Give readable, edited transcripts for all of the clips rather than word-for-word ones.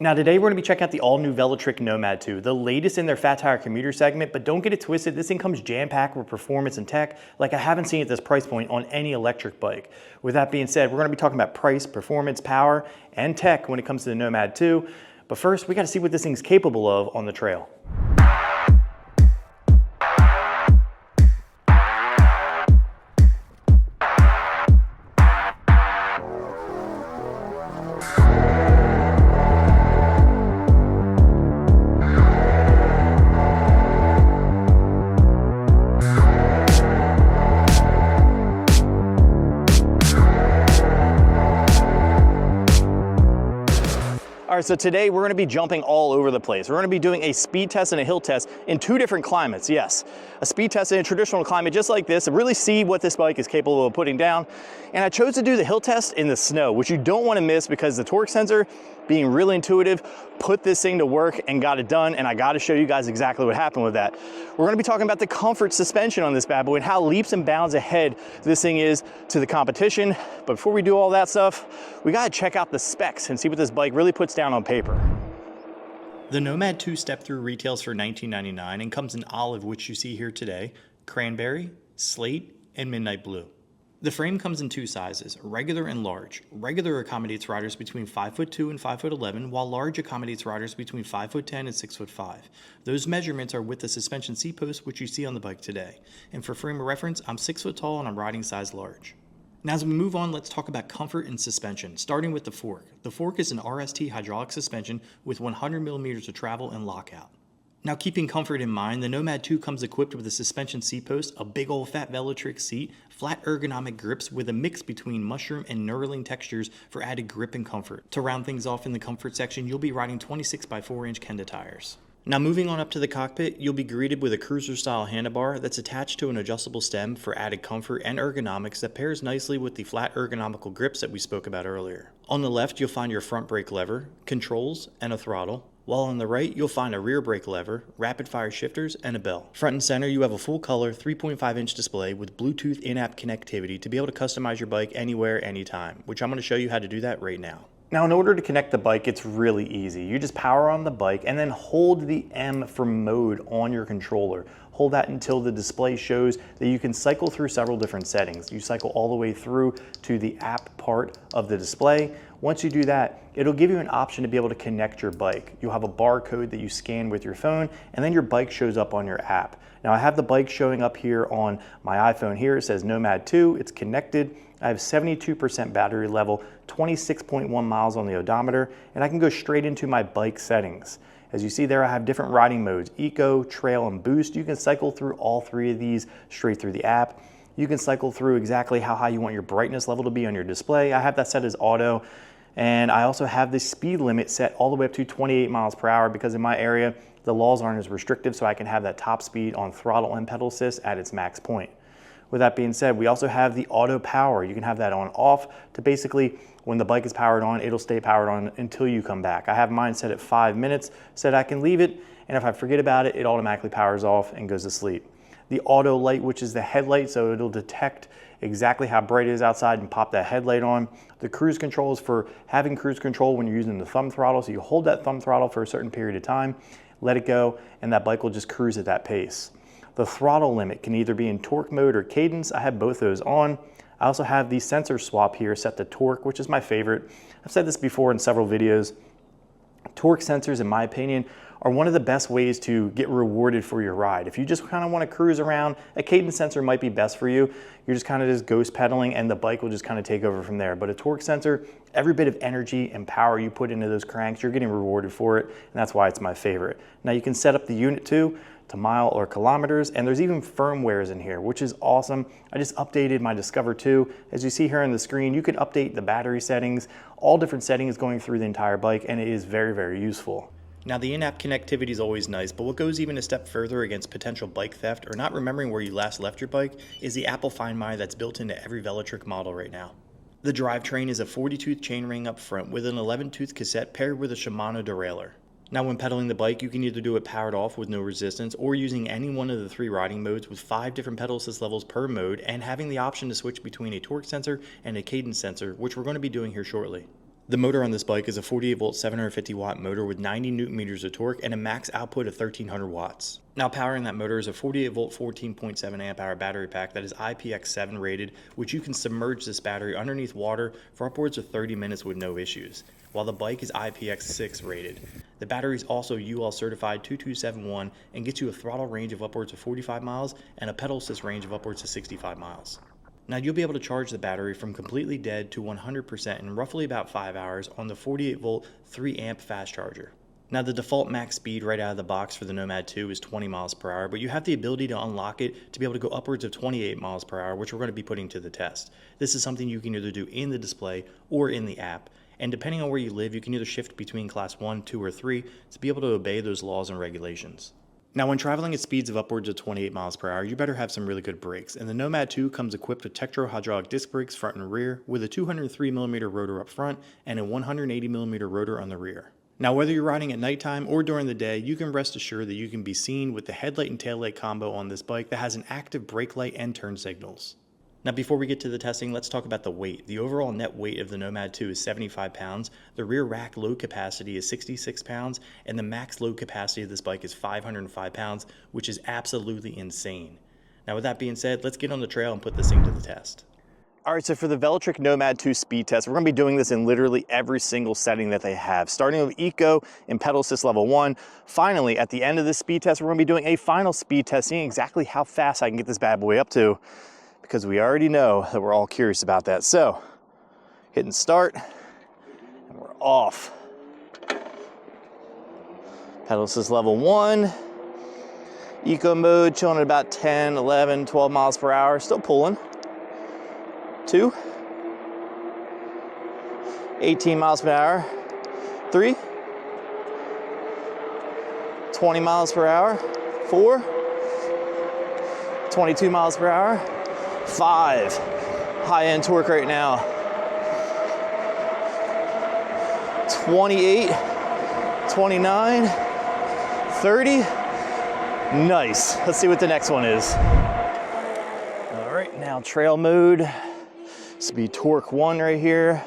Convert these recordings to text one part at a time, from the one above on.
Now today we're going to be checking out the all-new Velotric Nomad 2, the latest in their fat tire commuter segment, but don't get it twisted, this thing comes jam-packed with performance and tech like I haven't seen at this price point on any electric bike. With that being said, we're going to be talking about price, performance, power, and tech when it comes to the Nomad 2, but first we got to see what this thing's capable of on the trail. All right, so today we're gonna be jumping all over the place. We're gonna be doing a speed test and a hill test in two different climates, yes. A speed test in a traditional climate just like this, and really see what this bike is capable of putting down. And I chose to do the hill test in the snow, which you don't wanna miss because the torque sensor, being really intuitive, put this thing to work and got it done, and I gotta show you guys exactly what happened with that. We're gonna be talking about the comfort suspension on this bad boy and how leaps and bounds ahead this thing is to the competition. But before we do all that stuff, we gotta check out the specs and see what this bike really puts down on paper. The Nomad 2 step-through retails for $19.99 and comes in olive, which you see here today, cranberry, slate, and midnight blue. The frame comes in two sizes, regular and large. Regular accommodates riders between 5'2" and 5'11", while large accommodates riders between 5'10" and 6'5". Those measurements are with the suspension seat post, which you see on the bike today. And for frame of reference, I'm 6 foot tall and I'm riding size large. Now as we move on, let's talk about comfort and suspension, starting with the fork. The fork is an RST hydraulic suspension with 100 millimeters of travel and lockout. Now keeping comfort in mind, the Nomad 2 comes equipped with a suspension seat post, a big old fat Velotric seat, flat ergonomic grips with a mix between mushroom and knurling textures for added grip and comfort. To round things off in the comfort section, you'll be riding 26 by 4 inch Kenda tires. Now moving on up to the cockpit, you'll be greeted with a cruiser style handlebar that's attached to an adjustable stem for added comfort and ergonomics that pairs nicely with the flat ergonomical grips that we spoke about earlier. On the left, you'll find your front brake lever, controls, and a throttle. While on the right, you'll find a rear brake lever, rapid fire shifters, and a bell. Front and center, you have a full color 3.5 inch display with Bluetooth in-app connectivity to be able to customize your bike anywhere, anytime, which I'm going to show you how to do that right now. Now in order to connect the bike, it's really easy. You just power on the bike and then hold the M for mode on your controller. Hold that until the display shows that you can cycle through several different settings. You cycle all the way through to the app part of the display. Once you do that, it'll give you an option to be able to connect your bike. You'll have a barcode that you scan with your phone, and then your bike shows up on your app. Now I have the bike showing up here on my iPhone here. It says Nomad 2, it's connected. I have 72% battery level, 26.1 miles on the odometer, and I can go straight into my bike settings. As you see there, I have different riding modes, Eco, Trail, and Boost. You can cycle through all three of these straight through the app. You can cycle through exactly how high you want your brightness level to be on your display. I have that set as auto, and I also have the speed limit set all the way up to 28 miles per hour because in my area, the laws aren't as restrictive, so I can have that top speed on throttle and pedal assist at its max point. With that being said, we also have the auto power. You can have that on off to basically, when the bike is powered on, it'll stay powered on until you come back. I have mine set at 5 minutes, said I can leave it, and if I forget about it, it automatically powers off and goes to sleep. The auto light, which is the headlight, so it'll detect exactly how bright it is outside and pop that headlight on. The cruise control is for having cruise control when you're using the thumb throttle, so you hold that thumb throttle for a certain period of time, let it go, and that bike will just cruise at that pace. The throttle limit can either be in torque mode or cadence. I have both those on. I also have the sensor swap here set to torque, which is my favorite. I've said this before in several videos. Torque sensors, in my opinion, are one of the best ways to get rewarded for your ride. If you just kind of want to cruise around, a cadence sensor might be best for you. You're just kind of just ghost pedaling and the bike will just kind of take over from there. But a torque sensor, every bit of energy and power you put into those cranks, you're getting rewarded for it, and that's why it's my favorite. Now you can set up the unit too, to mile or kilometers, and there's even firmwares in here, which is awesome. I just updated my Discover 2. As you see here on the screen, you can update the battery settings, all different settings going through the entire bike, and it is very, very useful. Now the in-app connectivity is always nice, but what goes even a step further against potential bike theft or not remembering where you last left your bike is the Apple Find My that's built into every Velotric model right now. The drivetrain is a 40-tooth chainring up front with an 11-tooth cassette paired with a Shimano derailleur. Now when pedaling the bike, you can either do it powered off with no resistance or using any one of the 3 riding modes with 5 different pedal assist levels per mode and having the option to switch between a torque sensor and a cadence sensor, which we're going to be doing here shortly. The motor on this bike is a 48 volt 750 watt motor with 90 newton meters of torque and a max output of 1300 watts. Now powering that motor is a 48 volt 14.7 amp hour battery pack that is IPX7 rated, which you can submerge this battery underneath water for upwards of 30 minutes with no issues, while the bike is IPX6 rated. The battery is also UL certified 2271 and gets you a throttle range of upwards of 45 miles and a pedal assist range of upwards of 65 miles. Now you'll be able to charge the battery from completely dead to 100% in roughly about 5 hours on the 48 volt 3 amp fast charger. Now the default max speed right out of the box for the Nomad 2 is 20 miles per hour, but you have the ability to unlock it to be able to go upwards of 28 miles per hour, which we're going to be putting to the test. This is something you can either do in the display or in the app, and depending on where you live, you can either shift between class 1, 2, or 3 to be able to obey those laws and regulations. Now when traveling at speeds of upwards of 28 miles per hour, you better have some really good brakes, and the Nomad 2 comes equipped with Tektro hydraulic disc brakes front and rear with a 203mm rotor up front and a 180mm rotor on the rear. Now whether you're riding at nighttime or during the day, you can rest assured that you can be seen with the headlight and taillight combo on this bike that has an active brake light and turn signals. Now before we get to the testing, let's talk about the weight. The overall net weight of the Nomad 2 is 75 pounds, the rear rack load capacity is 66 pounds, and the max load capacity of this bike is 505 pounds, which is absolutely insane. Now with that being said, let's get on the trail and put this thing to the test. All right, so for the Velotric Nomad 2 speed test, we're gonna be doing this in literally every single setting that they have, starting with Eco and pedal assist level 1. Finally, at the end of this speed test, we're gonna be doing a final speed test, seeing exactly how fast I can get this bad boy up to, because we already know that we're all curious about that. So, hitting start, and we're off. Pedal assist level 1. Eco mode, chilling at about 10, 11, 12 miles per hour, still pulling. 2. 18 miles per hour. 3. 20 miles per hour. 4. 22 miles per hour. 5. High-end torque right now. 28, 29, 30. Nice. Let's see what the next one is. All right, now trail mode. This will be torque 1 right here.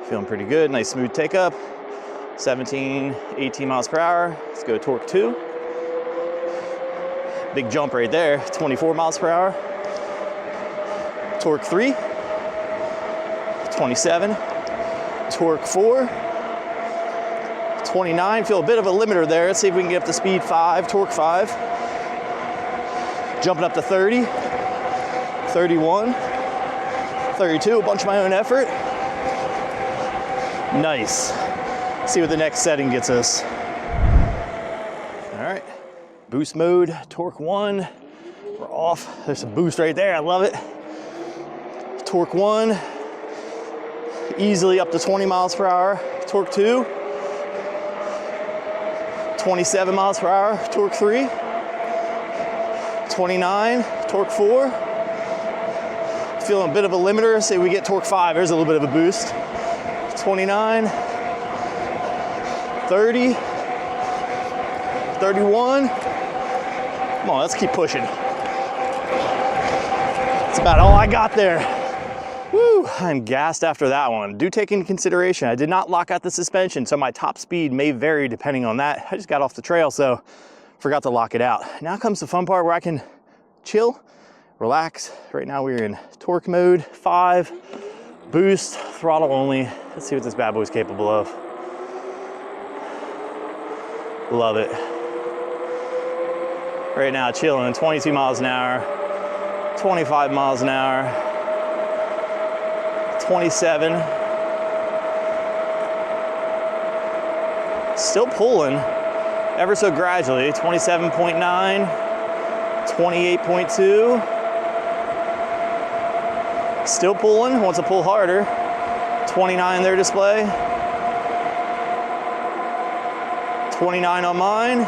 Feeling pretty good. Nice smooth take up. 17, 18 miles per hour. Let's go torque 2. Big jump right there, 24 miles per hour. Torque 3, 27. Torque 4, 29. Feel a bit of a limiter there. Let's see if we can get up to speed 5, torque 5. Jumping up to 30, 31, 32, a bunch of my own effort. Nice. Let's see what the next setting gets us. All right. Boost mode, torque 1, we're off. There's some boost right there, I love it. Torque 1, easily up to 20 miles per hour. Torque 2, 27 miles per hour. Torque 3, 29, torque 4. Feeling a bit of a limiter, say we get torque 5, there's a little bit of a boost. 29, 30, 31. Come on, let's keep pushing. That's about all I got there. Woo, I'm gassed after that one. Do take into consideration, I did not lock out the suspension, so my top speed may vary depending on that. I just got off the trail, so forgot to lock it out. Now comes the fun part where I can chill, relax. Right now we're in torque mode, 5, boost, throttle only. Let's see what this bad boy is capable of. Love it. Right now, chilling, 22 miles an hour, 25 miles an hour, 27. Still pulling, ever so gradually, 27.9, 28.2. Still pulling, wants to pull harder. 29 their display. 29 on mine.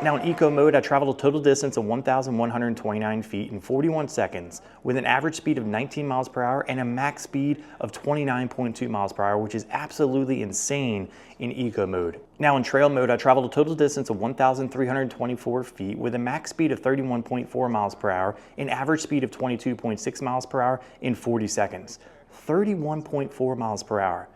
Now in eco mode, I traveled a total distance of 1,129 feet in 41 seconds with an average speed of 19 miles per hour and a max speed of 29.2 miles per hour, which is absolutely insane in eco mode. Now in trail mode, I traveled a total distance of 1,324 feet with a max speed of 31.4 miles per hour and average speed of 22.6 miles per hour in 40 seconds. 31.4 miles per hour.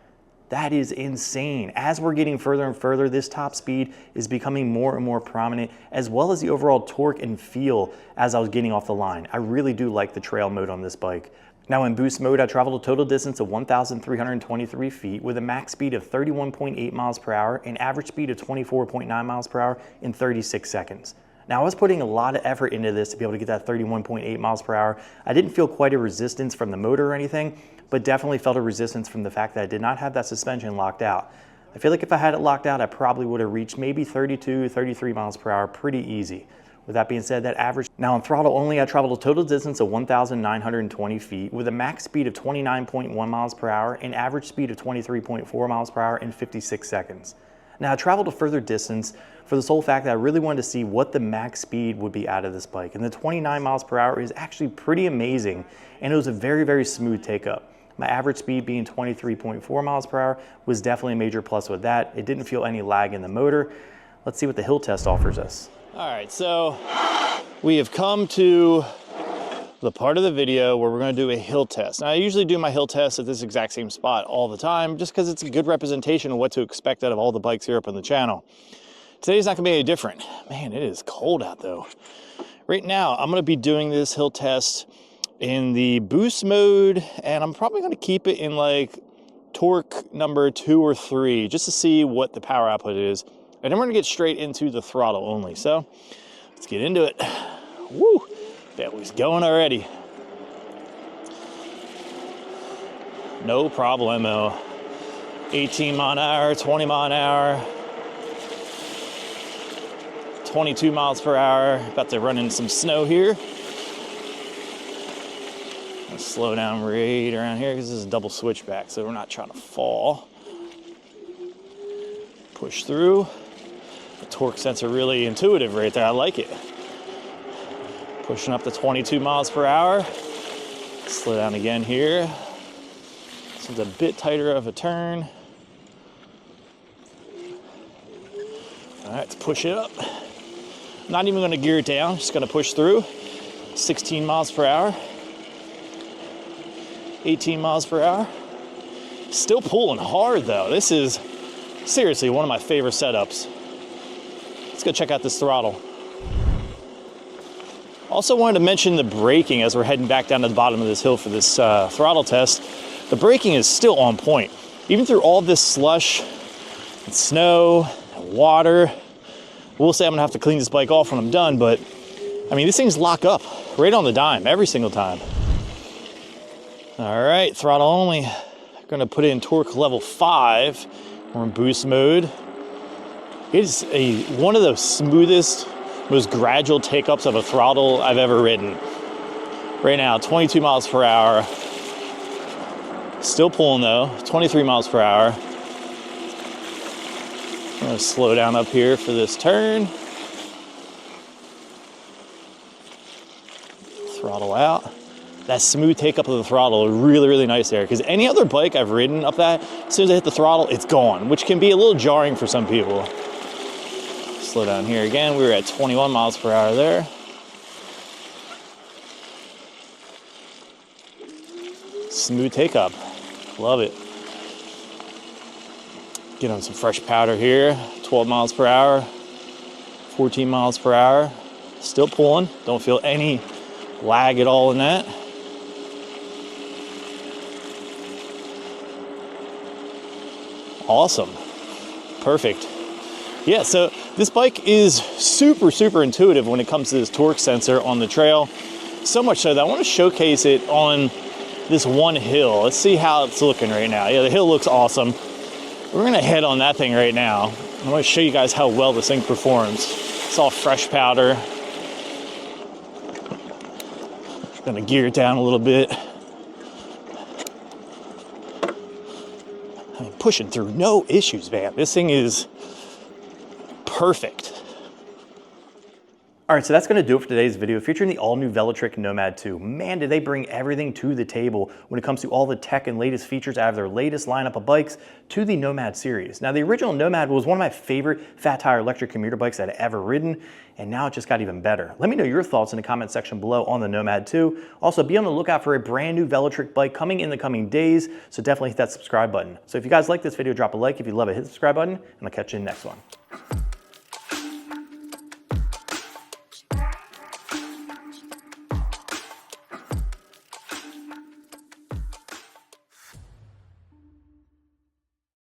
That is insane. As we're getting further and further, this top speed is becoming more and more prominent, as well as the overall torque and feel as I was getting off the line. I really do like the trail mode on this bike. Now in boost mode, I traveled a total distance of 1,323 feet with a max speed of 31.8 miles per hour and average speed of 24.9 miles per hour in 36 seconds. Now I was putting a lot of effort into this to be able to get that 31.8 miles per hour. I didn't feel quite a resistance from the motor or anything, but definitely felt a resistance from the fact that I did not have that suspension locked out. I feel like if I had it locked out, I probably would have reached maybe 32, 33 miles per hour pretty easy. With that being said, that average. Now on throttle only, I traveled a total distance of 1,920 feet with a max speed of 29.1 miles per hour and average speed of 23.4 miles per hour in 56 seconds. Now I traveled a further distance for the sole fact that I really wanted to see what the max speed would be out of this bike. And the 29 miles per hour is actually pretty amazing, and it was a very, very smooth take up. My average speed being 23.4 miles per hour was definitely a major plus with that. It didn't feel any lag in the motor. Let's see what the hill test offers us. All right, so we have come to the part of the video where we're gonna do a hill test. Now I usually do my hill test at this exact same spot all the time, just because it's a good representation of what to expect out of all the bikes here up on the channel. Today's not gonna be any different. Man, it is cold out though. Right now, I'm gonna be doing this hill test in the boost mode, and I'm probably gonna keep it in like torque number 2 or 3, just to see what the power output is. And then we're gonna get straight into the throttle only. So let's get into it. Woo, that was going already. No problemo. 18 mile an hour, 20 mile an hour, 22 miles per hour. About to run in some snow here. Slow down right around here because this is a double switchback, so we're not trying to fall. Push through. The torque sensor really intuitive right there. I like it. Pushing up to 22 miles per hour. Slow down again here. This is a bit tighter of a turn. All right, let's push it up. Not even going to gear it down, just going to push through. 16 miles per hour. 18 miles per hour. Still pulling hard though. This is seriously one of my favorite setups. Let's go check out this throttle. Also wanted to mention the braking as we're heading back down to the bottom of this hill for this throttle test. The braking is still on point. Even through all this slush and snow and water. We'll say I'm gonna have to clean this bike off when I'm done, but I mean, these things lock up right on the dime every single time. All right, throttle only. I'm gonna put in torque level 5. We're in boost mode. It is one of the smoothest, most gradual take-ups of a throttle I've ever ridden. Right now, 22 miles per hour. Still pulling though, 23 miles per hour. I'm gonna slow down up here for this turn. Throttle out. That smooth take up of the throttle is really, really nice there, because any other bike I've ridden up that, as soon as I hit the throttle, it's gone, which can be a little jarring for some people. Slow down here again. We were at 21 miles per hour there. Smooth take up. Love it. Get on some fresh powder here. 12 miles per hour, 14 miles per hour. Still pulling. Don't feel any lag at all in that. Awesome. Perfect. Yeah, so this bike is super, super intuitive when it comes to this torque sensor on the trail. So much so that I want to showcase it on this one hill. Let's see how it's looking right now. Yeah, the hill looks awesome. We're gonna head on that thing right now. I'm gonna show you guys how well this thing performs. It's all fresh powder. Gonna gear it down a little bit. I mean, pushing through, no issues, man. This thing is perfect. All right, so that's gonna do it for today's video featuring the all-new Velotric Nomad 2. Man, did they bring everything to the table when it comes to all the tech and latest features out of their latest lineup of bikes to the Nomad series. Now, the original Nomad was one of my favorite fat tire electric commuter bikes I'd ever ridden, and now it just got even better. Let me know your thoughts in the comment section below on the Nomad 2. Also, be on the lookout for a brand new Velotric bike coming in the coming days, so definitely hit that subscribe button. So if you guys like this video, drop a like. If you love it, hit the subscribe button, and I'll catch you in the next one.